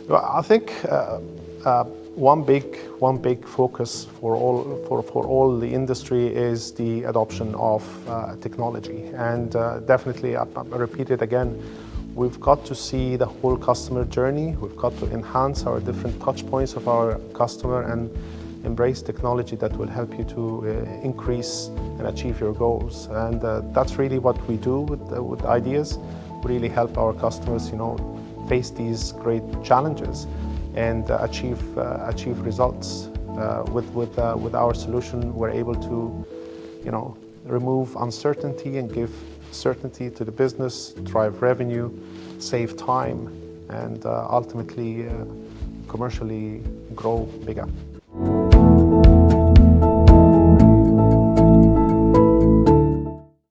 Well, I think one big focus for all the industry is the adoption of technology, and definitely, I repeat it again, we've got to see the whole customer journey. We've got to enhance our different touch points of our customer and embrace technology that will help you to increase and achieve your goals. And that's really what we do with IDeaS. We really help our customers, face these great challenges and achieve results. With our solution, we're able to, remove uncertainty and give certainty to the business, drive revenue, save time, and ultimately commercially grow bigger.